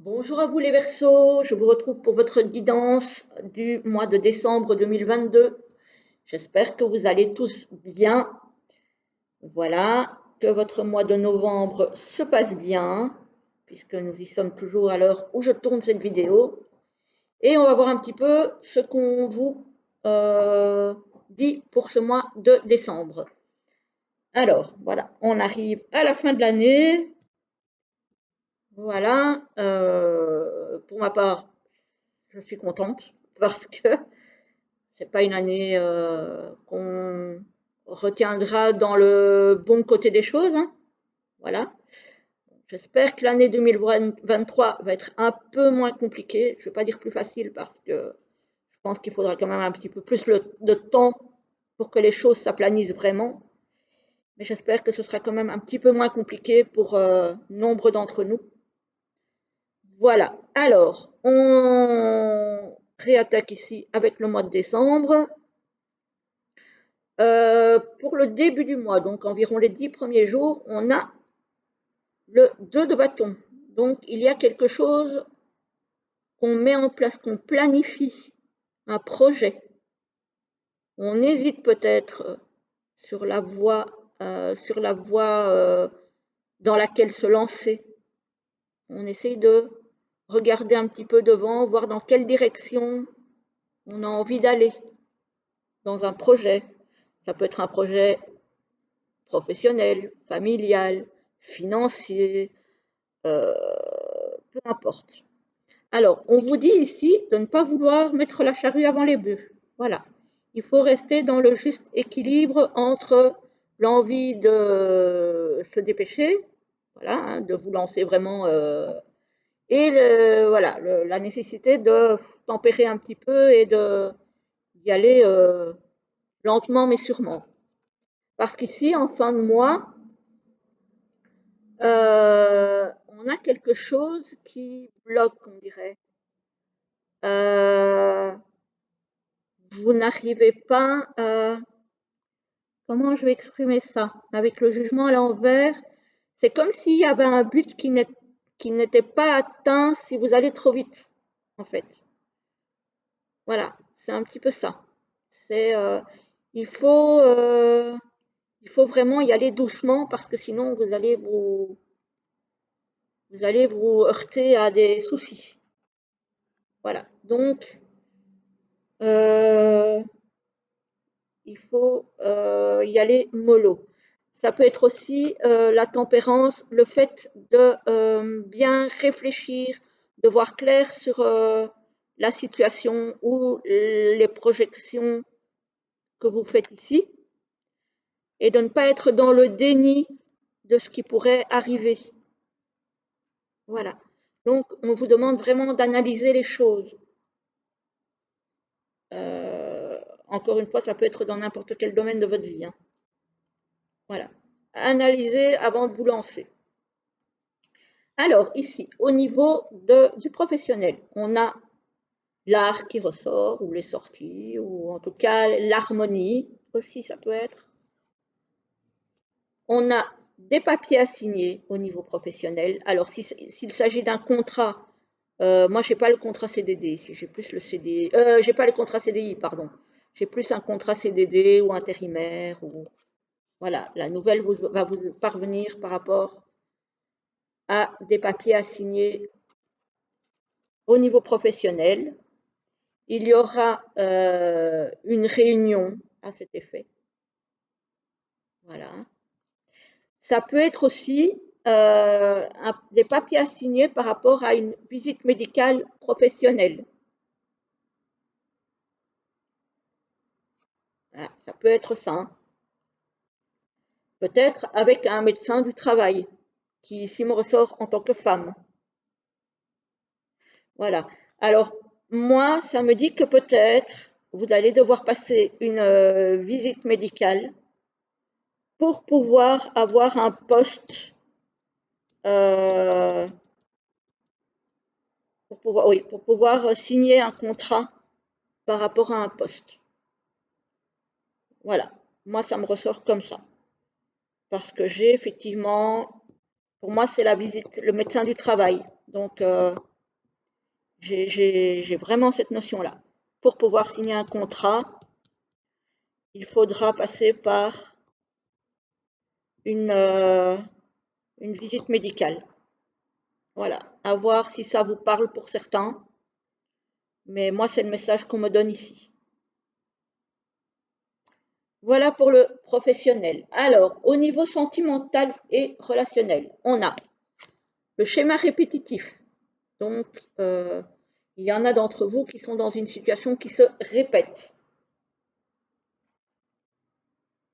Bonjour à vous les Verseaux, je vous retrouve pour votre guidance du mois de décembre 2022. J'espère que vous allez tous bien. Voilà, que votre mois de novembre se passe bien, puisque nous y sommes toujours à l'heure où je tourne cette vidéo. Et on va voir un petit peu ce qu'on vous dit pour ce mois de décembre. Alors, voilà, on arrive à la fin de l'année. Voilà, pour ma part, je suis contente parce que c'est pas une année qu'on retiendra dans le bon côté des choses, hein. Voilà. J'espère que l'année 2023 va être un peu moins compliquée. Je ne vais pas dire plus facile parce que je pense qu'il faudra quand même un petit peu plus de temps pour que les choses s'aplanissent vraiment. Mais j'espère que ce sera quand même un petit peu moins compliqué pour nombre d'entre nous. Voilà. Alors, on réattaque ici avec le mois de décembre. Pour le début du mois, donc environ les 10 premiers jours, on a le 2 de bâton. Donc il y a quelque chose qu'on met en place, qu'on planifie, un projet. On hésite peut-être sur la voie, dans laquelle se lancer. On essaye de regarder un petit peu devant, voir dans quelle direction on a envie d'aller dans un projet. Ça peut être un projet professionnel, familial, financier, peu importe. Alors, on vous dit ici de ne pas vouloir mettre la charrue avant les bœufs. Voilà. Il faut rester dans le juste équilibre entre l'envie de se dépêcher, voilà, hein, de vous lancer vraiment, et voilà, la nécessité de tempérer un petit peu et d'y aller lentement mais sûrement. Parce qu'ici, en fin de mois, on a quelque chose qui bloque, on dirait. Vous n'arrivez pas, comment je vais exprimer ça? Avec le jugement à l'envers, c'est comme s'il y avait un but qui n'était pas atteint si vous allez trop vite, en fait. Voilà, c'est un petit peu ça. C'est, il faut, euh, il faut vraiment y aller doucement parce que sinon vous allez vous heurter à des soucis. Voilà. Donc, euh, il faut y aller mollo. Ça peut être aussi la tempérance, le fait de bien réfléchir, de voir clair sur la situation ou les projections que vous faites ici et de ne pas être dans le déni de ce qui pourrait arriver. Voilà. Donc, on vous demande vraiment d'analyser les choses. Euh, Encore une fois, ça peut être dans n'importe quel domaine de votre vie, hein. Voilà. Analysez avant de vous lancer. Alors, ici, au niveau du professionnel, on a l'art qui ressort, ou les sorties, ou en tout cas l'harmonie aussi, ça peut être. On a des papiers à signer au niveau professionnel. Alors, s'il s'agit d'un contrat, moi, je n'ai pas le contrat CDD ici, j'ai plus le CDI, j'ai pas le contrat CDI, pardon. J'ai plus un contrat CDD ou intérimaire, ou voilà, la nouvelle va vous parvenir par rapport à des papiers à signer au niveau professionnel. Il y aura une réunion à cet effet. Voilà. Ça peut être aussi des papiers à signer par rapport à une visite médicale professionnelle. Voilà, ça peut être ça, hein. Peut-être avec un médecin du travail qui ici me ressort en tant que femme. Voilà. Alors, moi, ça me dit que peut-être vous allez devoir passer une visite médicale pour pouvoir avoir un poste, euh, pour pouvoir signer un contrat par rapport à un poste. Voilà. Moi, ça me ressort comme ça. Parce que j'ai effectivement, pour moi, c'est la visite, le médecin du travail. Donc, J'ai vraiment cette notion-là. Pour pouvoir signer un contrat, il faudra passer par une, euh, une visite médicale. Voilà, à voir si ça vous parle pour certains, mais moi, c'est le message qu'on me donne ici. Voilà pour le professionnel. Alors, au niveau sentimental et relationnel, on a le schéma répétitif. Donc, il y en a d'entre vous qui sont dans une situation qui se répète.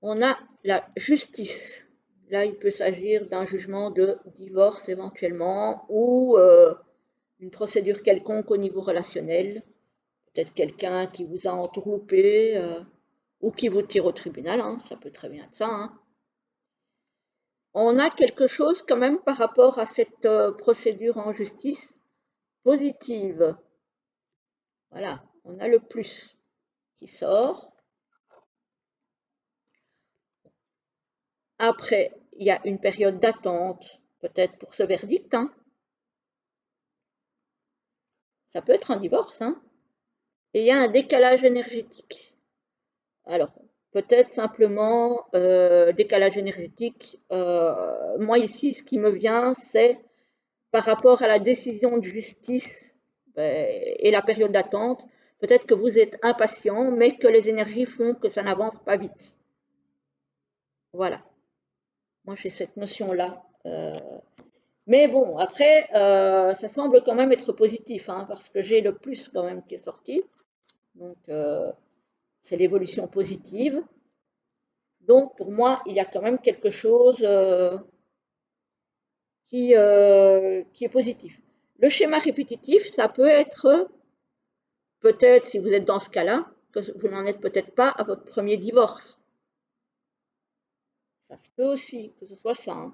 On a la justice. Là, il peut s'agir d'un jugement de divorce éventuellement ou une procédure quelconque au niveau relationnel. Peut-être quelqu'un qui vous a entourloupé ou qui vous tire au tribunal, hein, ça peut très bien être ça. Hein. On a quelque chose quand même par rapport à cette procédure en justice positive. Voilà, on a le plus qui sort. Après, il y a une période d'attente, peut-être pour ce verdict. Hein. Ça peut être un divorce. Hein. Et il y a un décalage énergétique. Alors, peut-être simplement décalage énergétique. Moi ici, ce qui me vient, c'est par rapport à la décision de justice et la période d'attente, peut-être que vous êtes impatient, mais que les énergies font que ça n'avance pas vite. Voilà. Moi, j'ai cette notion-là. Mais bon, après, ça semble quand même être positif, hein, parce que j'ai le plus quand même qui est sorti. Donc, c'est l'évolution positive. Donc, pour moi, il y a quand même quelque chose qui est positif. Le schéma répétitif, ça peut être, peut-être, si vous êtes dans ce cas-là, que vous n'en êtes peut-être pas à votre premier divorce. Ça se peut aussi que ce soit ça. Hein.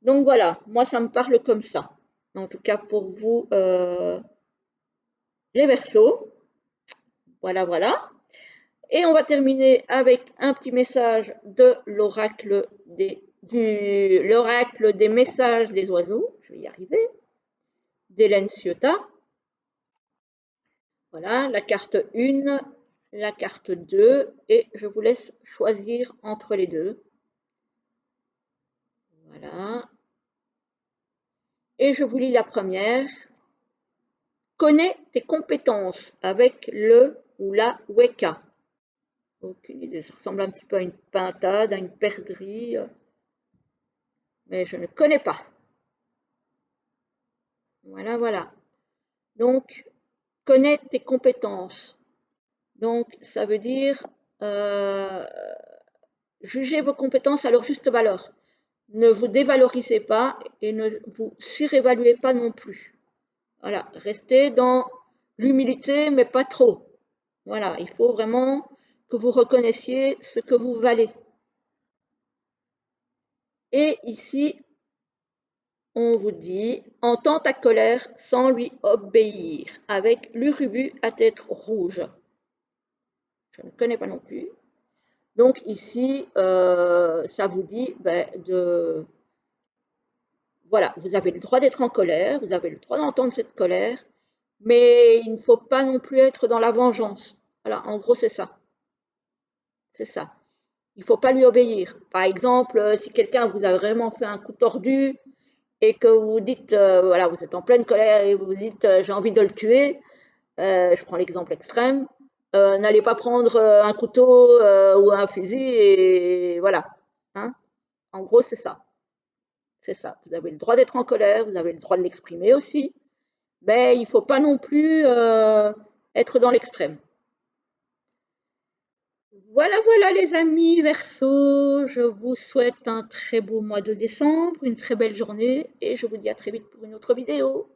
Donc voilà, moi, ça me parle comme ça. En tout cas, pour vous, les Verseaux. Voilà, voilà. Et on va terminer avec un petit message de l'oracle des messages des oiseaux. Je vais y arriver. D'Hélène Ciotat. Voilà, la carte 1, la carte 2, et je vous laisse choisir entre les deux. Voilà. Et je vous lis la première. Connais tes compétences avec le ou la Weka. Aucune idée, ça ressemble un petit peu à une pintade, à une perdrix, mais je ne connais pas. Voilà, voilà. Donc, connais tes compétences. Donc, ça veut dire juger vos compétences à leur juste valeur. Ne vous dévalorisez pas et ne vous surévaluez pas non plus. Voilà, restez dans l'humilité, mais pas trop. Voilà, il faut vraiment que vous reconnaissiez ce que vous valez. Et ici, on vous dit, entends ta colère sans lui obéir, avec l'urubu à tête rouge. Je ne connais pas non plus. Donc ici, ça vous dit de... Voilà, vous avez le droit d'être en colère, vous avez le droit d'entendre cette colère, mais il ne faut pas non plus être dans la vengeance. Voilà, en gros, c'est ça. C'est ça. Il ne faut pas lui obéir. Par exemple, si quelqu'un vous a vraiment fait un coup tordu et que vous dites, voilà, vous êtes en pleine colère et vous dites, j'ai envie de le tuer, je prends l'exemple extrême, n'allez pas prendre un couteau ou un fusil et voilà. Hein. En gros, c'est ça. C'est ça. Vous avez le droit d'être en colère, vous avez le droit de l'exprimer aussi, mais il ne faut pas non plus être dans l'extrême. Voilà, voilà les amis Verseau, je vous souhaite un très beau mois de décembre, une très belle journée et je vous dis à très vite pour une autre vidéo.